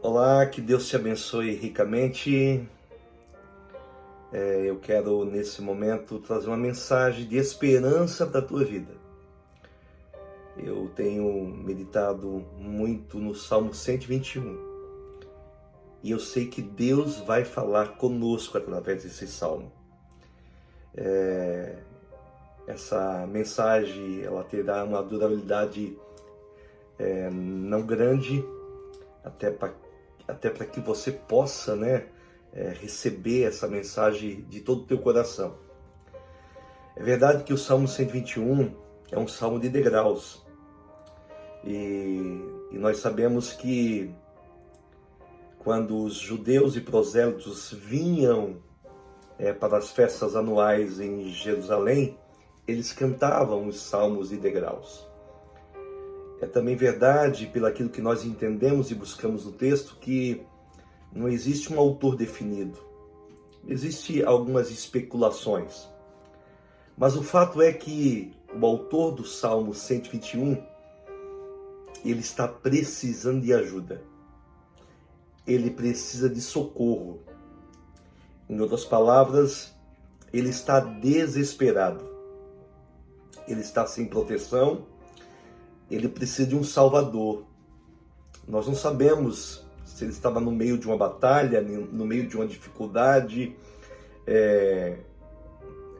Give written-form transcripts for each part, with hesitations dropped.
Olá, que Deus te abençoe ricamente. Eu quero nesse momento trazer uma mensagem de esperança para a tua vida. Eu tenho meditado muito no Salmo 121 e eu sei que Deus vai falar conosco através desse salmo. Essa mensagem ela terá uma durabilidade não grande, até para que você possa, receber essa mensagem de todo o teu coração. É verdade que o Salmo 121 é um salmo de degraus. E nós sabemos que quando os judeus e prosélitos vinham para as festas anuais em Jerusalém, eles cantavam os salmos de degraus. É também verdade, pelo aquilo que nós entendemos e buscamos no texto, que não existe um autor definido. Existem algumas especulações. Mas o fato é que o autor do Salmo 121, ele está precisando de ajuda. Ele precisa de socorro. Em outras palavras, ele está desesperado. Ele está sem proteção. Ele precisa de um salvador. Nós não sabemos se ele estava no meio de uma batalha, no meio de uma dificuldade,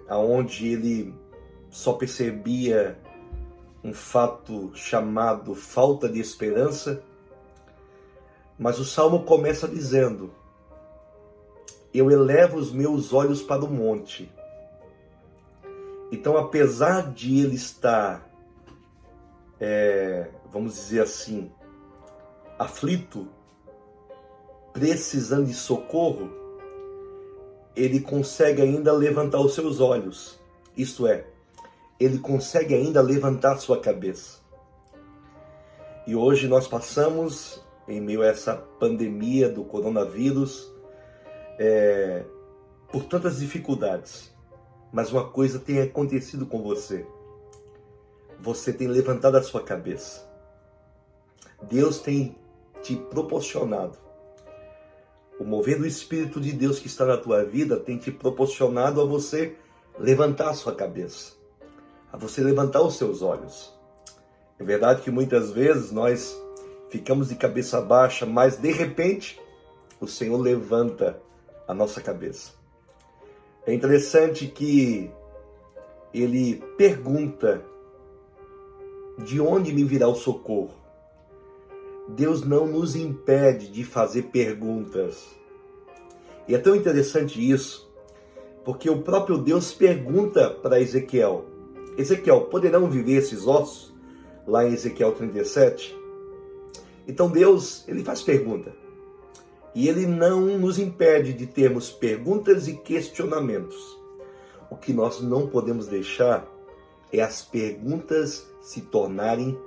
aonde ele só percebia um fato chamado falta de esperança. Mas o Salmo começa dizendo: eu elevo os meus olhos para o monte. Então, apesar de ele estar, vamos dizer assim, aflito, precisando de socorro, ele consegue ainda levantar os seus olhos. Isto é, ele consegue ainda levantar sua cabeça. E hoje nós passamos, em meio a essa pandemia do coronavírus, por tantas dificuldades. Mas uma coisa tem acontecido com você. Você tem levantado a sua cabeça. Deus tem te proporcionado. O mover do Espírito de Deus que está na tua vida tem te proporcionado a você levantar a sua cabeça, a você levantar os seus olhos. É verdade que muitas vezes nós ficamos de cabeça baixa, mas de repente o Senhor levanta a nossa cabeça. É interessante que ele pergunta: de onde me virá o socorro? Deus não nos impede de fazer perguntas. E é tão interessante isso, porque o próprio Deus pergunta para Ezequiel: Ezequiel, poderão viver esses ossos? Lá em Ezequiel 37. Então Deus, ele faz pergunta. E ele não nos impede de termos perguntas e questionamentos. O que nós não podemos deixar é as perguntas se tornarem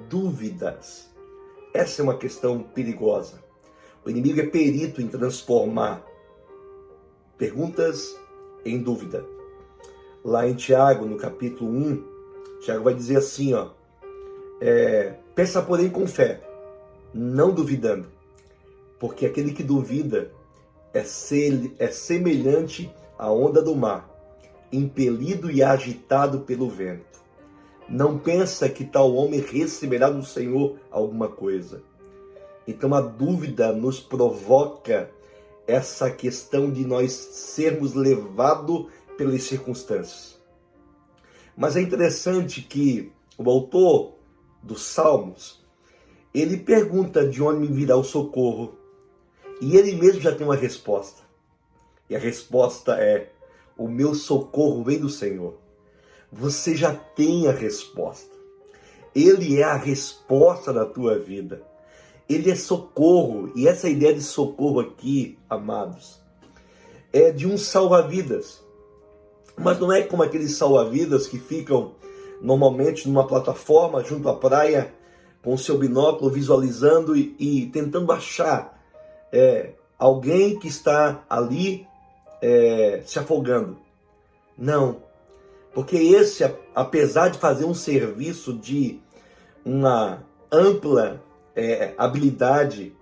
dúvidas. Essa é uma questão perigosa. O inimigo é perito em transformar perguntas em dúvida. Lá em Tiago, no capítulo 1, Tiago vai dizer assim, peça porém com fé, não duvidando, porque aquele que duvida é semelhante à onda do mar, impelido e agitado pelo vento. Não pensa que tal homem receberá do Senhor alguma coisa. Então a dúvida nos provoca essa questão de nós sermos levados pelas circunstâncias. Mas é interessante que o autor dos Salmos, ele pergunta de onde me virá o socorro. E ele mesmo já tem uma resposta. E a resposta é: o meu socorro vem do Senhor. Você já tem a resposta. Ele é a resposta da tua vida. Ele é socorro. E essa ideia de socorro aqui, amados, é de um salva-vidas. Mas não é como aqueles salva-vidas que ficam normalmente numa plataforma junto à praia, com o seu binóculo visualizando e tentando achar alguém que está ali se afogando. Não. Porque esse, apesar de fazer um serviço de uma ampla habilidade,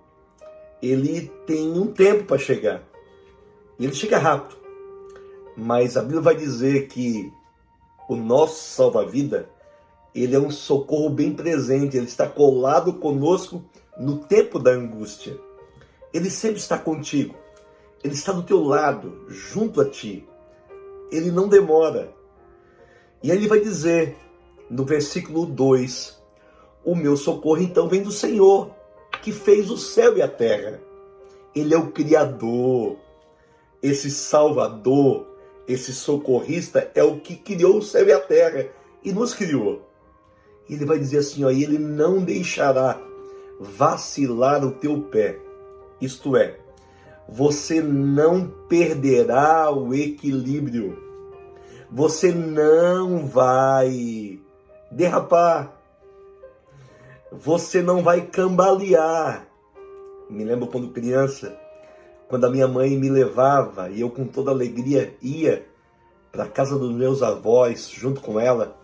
ele tem um tempo para chegar. E ele chega rápido. Mas a Bíblia vai dizer que o nosso salva-vida, ele é um socorro bem presente. Ele está colado conosco no tempo da angústia. Ele sempre está contigo. Ele está do teu lado, junto a ti. Ele não demora. E aí ele vai dizer, no versículo 2, o meu socorro então vem do Senhor, que fez o céu e a terra. Ele é o Criador. Esse Salvador, esse socorrista é o que criou o céu e a terra e nos criou. Ele vai dizer assim, ó, e ele não deixará vacilar o teu pé. Isto é, você não perderá o equilíbrio. Você não vai derrapar. Você não vai cambalear. Me lembro quando criança, quando a minha mãe me levava e eu com toda alegria ia para a casa dos meus avós junto com ela.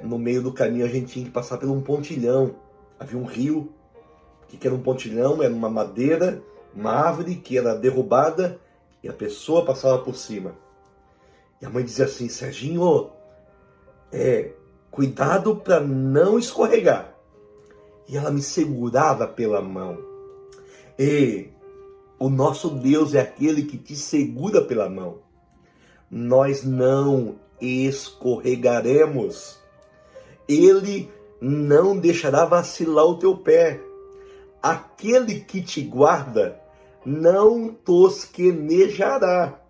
No meio do caminho a gente tinha que passar por um pontilhão. Havia um rio. O que era um pontilhão? Era uma madeira, uma árvore que era derrubada e a pessoa passava por cima. E a mãe dizia assim, Serginho, cuidado para não escorregar. E ela me segurava pela mão. E o nosso Deus é aquele que te segura pela mão. Nós não escorregaremos. Ele não deixará vacilar o teu pé. Aquele que te guarda não tosquenejará.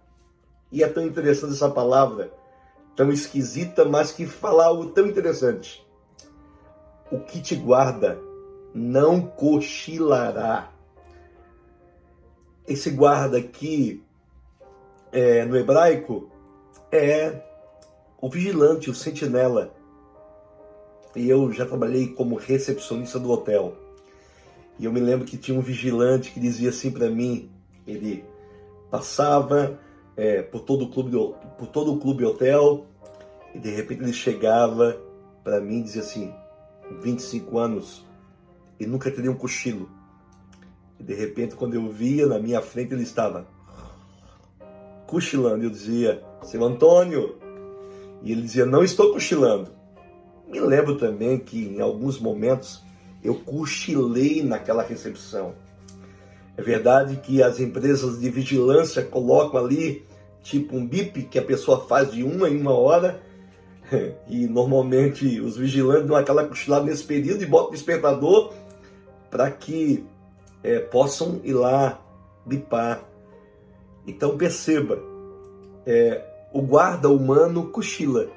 E é tão interessante essa palavra, tão esquisita, mas que fala algo tão interessante. O que te guarda não cochilará. Esse guarda aqui, no hebraico, é o vigilante, o sentinela. E eu já trabalhei como recepcionista do hotel. E eu me lembro que tinha um vigilante que dizia assim para mim, ele passava por todo o clube hotel, e de repente ele chegava para mim e dizia assim, 25 anos, e nunca teria um cochilo. E de repente, quando eu via na minha frente, ele estava cochilando. Eu dizia, seu Antônio, e ele dizia, não estou cochilando. Me lembro também que em alguns momentos eu cochilei naquela recepção. É verdade que as empresas de vigilância colocam ali tipo um bip que a pessoa faz de uma em uma hora, e normalmente os vigilantes dão aquela cochilada nesse período e botam o despertador para que possam ir lá bipar. Então perceba, o guarda humano cochila.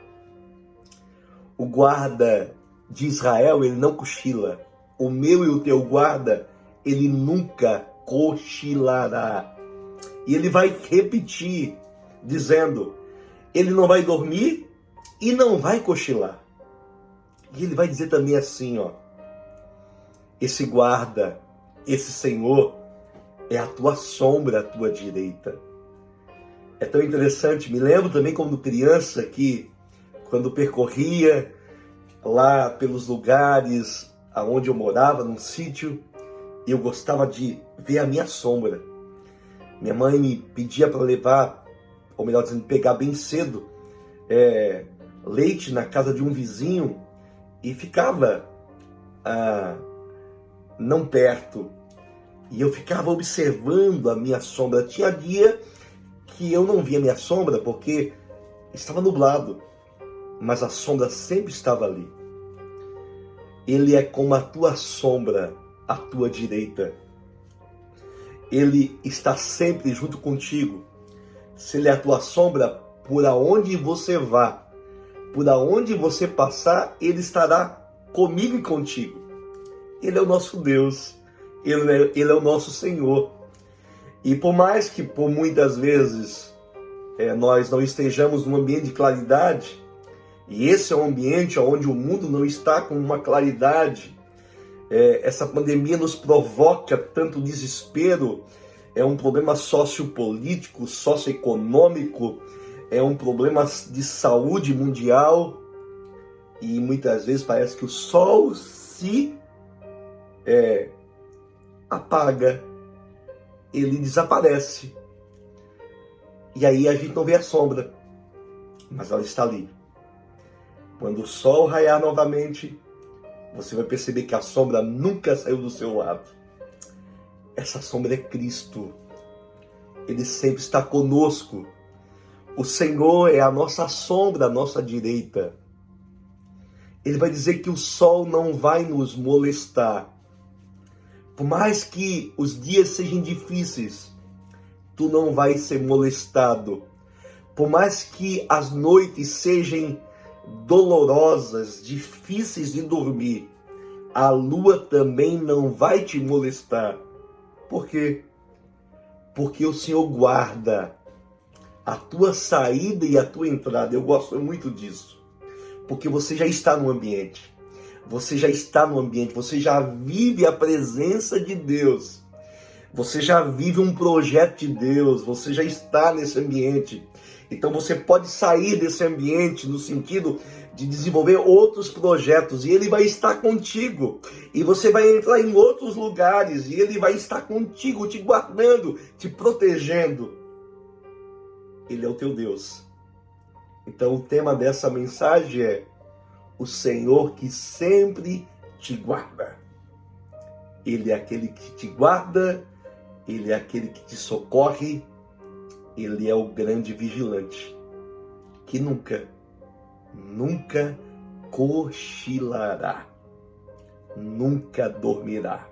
O guarda de Israel, ele não cochila. O meu e o teu guarda, ele nunca cochilará. E ele vai repetir, dizendo, ele não vai dormir e não vai cochilar. E ele vai dizer também assim, ó, esse guarda, esse Senhor, é a tua sombra à tua direita. É tão interessante, me lembro também quando criança que, quando percorria lá pelos lugares aonde eu morava, num sítio, eu gostava de ver a minha sombra. Minha mãe me pedia para levar, ou melhor dizendo, pegar bem cedo, leite na casa de um vizinho e ficava não perto. E eu ficava observando a minha sombra. Tinha dia que eu não via minha sombra porque estava nublado, mas a sombra sempre estava ali. Ele é como a tua sombra à tua direita. Ele está sempre junto contigo. Se ele é a tua sombra, por aonde você vá, por aonde você passar, ele estará comigo e contigo. Ele é o nosso Deus. Ele é o nosso Senhor. E por mais que por muitas vezes nós não estejamos num ambiente de claridade, e esse é um ambiente onde o mundo não está com uma claridade, essa pandemia nos provoca tanto desespero, é um problema sociopolítico, socioeconômico, é um problema de saúde mundial, e muitas vezes parece que o sol se apaga, ele desaparece. E aí a gente não vê a sombra, mas ela está ali. Quando o sol raiar novamente, você vai perceber que a sombra nunca saiu do seu lado. Essa sombra é Cristo. Ele sempre está conosco. O Senhor é a nossa sombra, a nossa direita. Ele vai dizer que o sol não vai nos molestar. Por mais que os dias sejam difíceis, tu não vai ser molestado. Por mais que as noites sejam dolorosas, difíceis de dormir, a lua também não vai te molestar. Por quê? Porque o Senhor guarda a tua saída e a tua entrada. Eu gosto muito disso. Porque você já está no ambiente. Você já está no ambiente. Você já vive a presença de Deus. Você já vive um projeto de Deus. Você já está nesse ambiente. Então você pode sair desse ambiente no sentido de desenvolver outros projetos. E Ele vai estar contigo. E você vai entrar em outros lugares. E Ele vai estar contigo, te guardando, te protegendo. Ele é o teu Deus. Então o tema dessa mensagem é o Senhor que sempre te guarda. Ele é aquele que te guarda, Ele é aquele que te socorre, Ele é o grande vigilante, que nunca cochilará, nunca dormirá.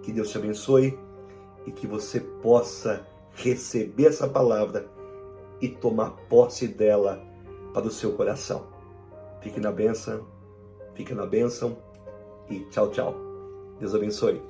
Que Deus te abençoe e que você possa receber essa palavra e tomar posse dela para o seu coração. Fique na bênção e tchau, tchau. Deus abençoe.